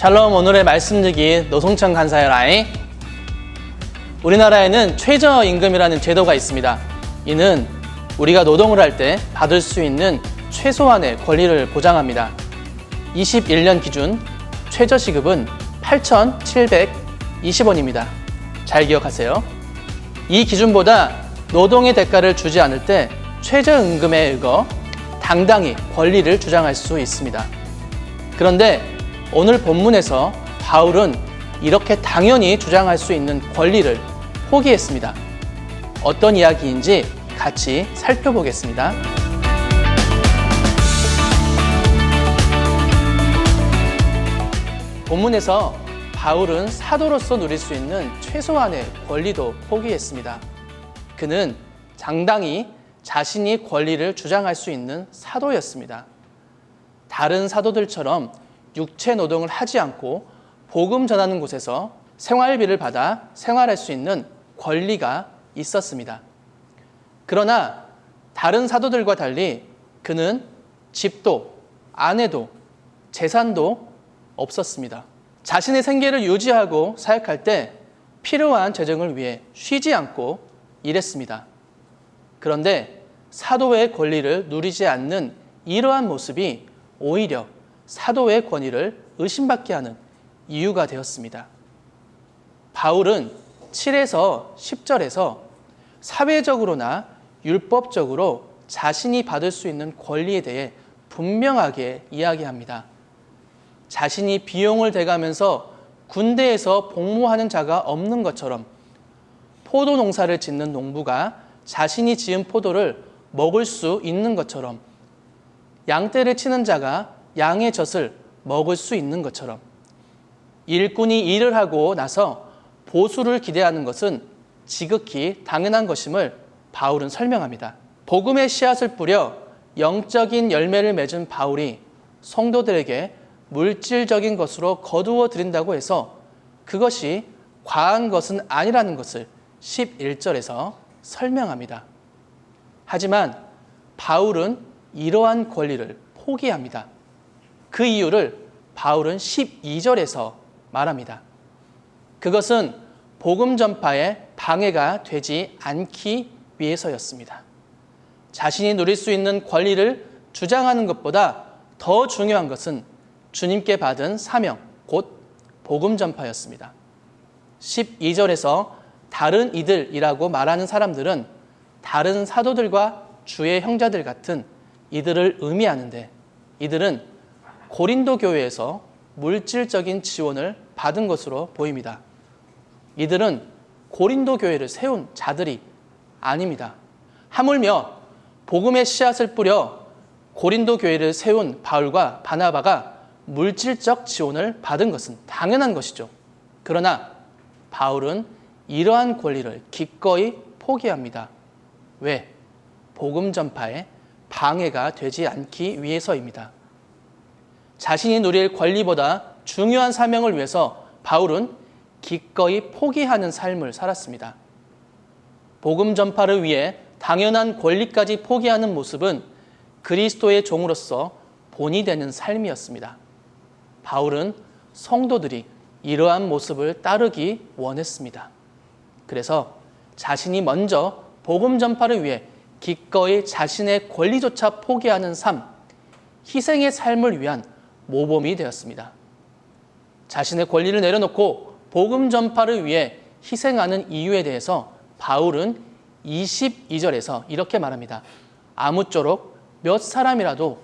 샬롬. 오늘의 말씀 듣기 노송천 간사요 라이. 우리나라에는 최저임금이라는 제도가 있습니다. 이는 우리가 노동을 할 때 받을 수 있는 최소한의 권리를 보장합니다. 21년 기준 최저시급은 8,720원입니다. 잘 기억하세요. 이 기준보다 노동의 대가를 주지 않을 때 최저임금에 의거 당당히 권리를 주장할 수 있습니다. 그런데 오늘 본문에서 바울은 이렇게 당연히 주장할 수 있는 권리를 포기했습니다. 어떤 이야기인지 같이 살펴보겠습니다. 본문에서 바울은 사도로서 누릴 수 있는 최소한의 권리도 포기했습니다. 그는 당당히 자신이 권리를 주장할 수 있는 사도였습니다. 다른 사도들처럼 육체 노동을 하지 않고 복음 전하는 곳에서 생활비를 받아 생활할 수 있는 권리가 있었습니다. 그러나 다른 사도들과 달리 그는 집도, 아내도, 재산도 없었습니다. 자신의 생계를 유지하고 사역할 때 필요한 재정을 위해 쉬지 않고 일했습니다. 그런데 사도의 권리를 누리지 않는 이러한 모습이 오히려 사도의 권위를 의심받게 하는 이유가 되었습니다. 바울은 7에서 10절에서 사회적으로나 율법적으로 자신이 받을 수 있는 권리에 대해 분명하게 이야기합니다. 자신이 비용을 대가면서 군대에서 복무하는 자가 없는 것처럼 포도 농사를 짓는 농부가 자신이 지은 포도를 먹을 수 있는 것처럼 양떼를 치는 자가 양의 젖을 먹을 수 있는 것처럼 일꾼이 일을 하고 나서 보수를 기대하는 것은 지극히 당연한 것임을 바울은 설명합니다. 복음의 씨앗을 뿌려 영적인 열매를 맺은 바울이 성도들에게 물질적인 것으로 거두어 드린다고 해서 그것이 과한 것은 아니라는 것을 11절에서 설명합니다. 하지만 바울은 이러한 권리를 포기합니다. 그 이유를 바울은 12절에서 말합니다. 그것은 복음 전파에 방해가 되지 않기 위해서였습니다. 자신이 누릴 수 있는 권리를 주장하는 것보다 더 중요한 것은 주님께 받은 사명, 곧 복음 전파였습니다. 12절에서 다른 이들이라고 말하는 사람들은 다른 사도들과 주의 형제들 같은 이들을 의미하는데 이들은 고린도 교회에서 물질적인 지원을 받은 것으로 보입니다. 이들은 고린도 교회를 세운 자들이 아닙니다. 하물며 복음의 씨앗을 뿌려 고린도 교회를 세운 바울과 바나바가 물질적 지원을 받은 것은 당연한 것이죠. 그러나 바울은 이러한 권리를 기꺼이 포기합니다. 왜? 복음 전파에 방해가 되지 않기 위해서입니다. 자신이 누릴 권리보다 중요한 사명을 위해서 바울은 기꺼이 포기하는 삶을 살았습니다. 복음 전파를 위해 당연한 권리까지 포기하는 모습은 그리스도의 종으로서 본이 되는 삶이었습니다. 바울은 성도들이 이러한 모습을 따르기 원했습니다. 그래서 자신이 먼저 복음 전파를 위해 기꺼이 자신의 권리조차 포기하는 삶, 희생의 삶을 위한 모범이 되었습니다. 자신의 권리를 내려놓고 복음 전파를 위해 희생하는 이유에 대해서 바울은 22절에서 이렇게 말합니다. 아무쪼록 몇 사람이라도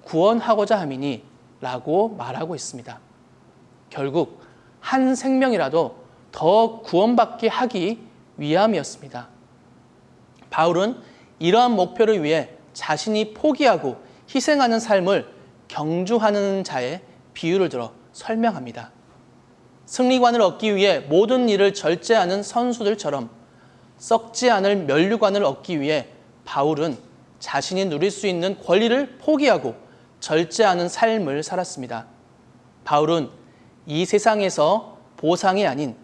구원하고자 함이니 라고 말하고 있습니다. 결국 한 생명이라도 더 구원받게 하기 위함이었습니다. 바울은 이러한 목표를 위해 자신이 포기하고 희생하는 삶을 경주하는 자의 비유를 들어 설명합니다. 승리관을 얻기 위해 모든 일을 절제하는 선수들처럼 썩지 않을 면류관을 얻기 위해 바울은 자신이 누릴 수 있는 권리를 포기하고 절제하는 삶을 살았습니다. 바울은 이 세상에서 보상이 아닌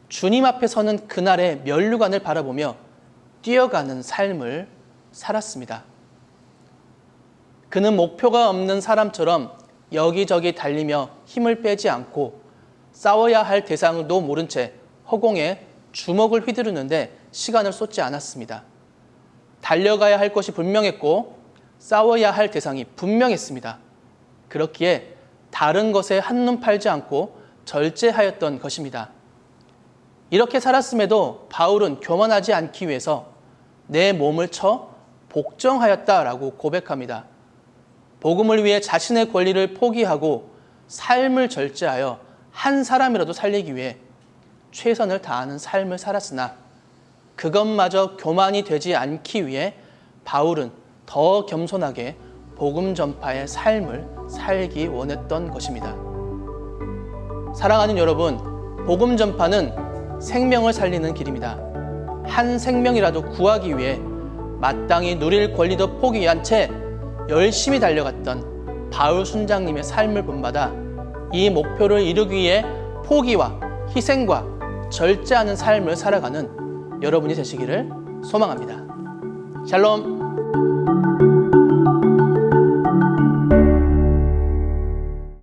주님 앞에 서는 그날의 면류관을 바라보며 뛰어가는 삶을 살았습니다. 그는 목표가 없는 사람처럼 여기저기 달리며 힘을 빼지 않고 싸워야 할 대상도 모른 채 허공에 주먹을 휘두르는데 시간을 쏟지 않았습니다. 달려가야 할 것이 분명했고 싸워야 할 대상이 분명했습니다. 그렇기에 다른 것에 한눈 팔지 않고 절제하였던 것입니다. 이렇게 살았음에도 바울은 교만하지 않기 위해서 내 몸을 쳐 복종하였다라고 고백합니다. 복음을 위해 자신의 권리를 포기하고 삶을 절제하여 한 사람이라도 살리기 위해 최선을 다하는 삶을 살았으나 그것마저 교만이 되지 않기 위해 바울은 더 겸손하게 복음 전파의 삶을 살기 원했던 것입니다. 사랑하는 여러분, 복음 전파는 생명을 살리는 길입니다. 한 생명이라도 구하기 위해 마땅히 누릴 권리도 포기한 채 열심히 달려갔던 바울 순장님의 삶을 본받아 이 목표를 이루기 위해 포기와 희생과 절제하는 삶을 살아가는 여러분이 되시기를 소망합니다. 샬롬.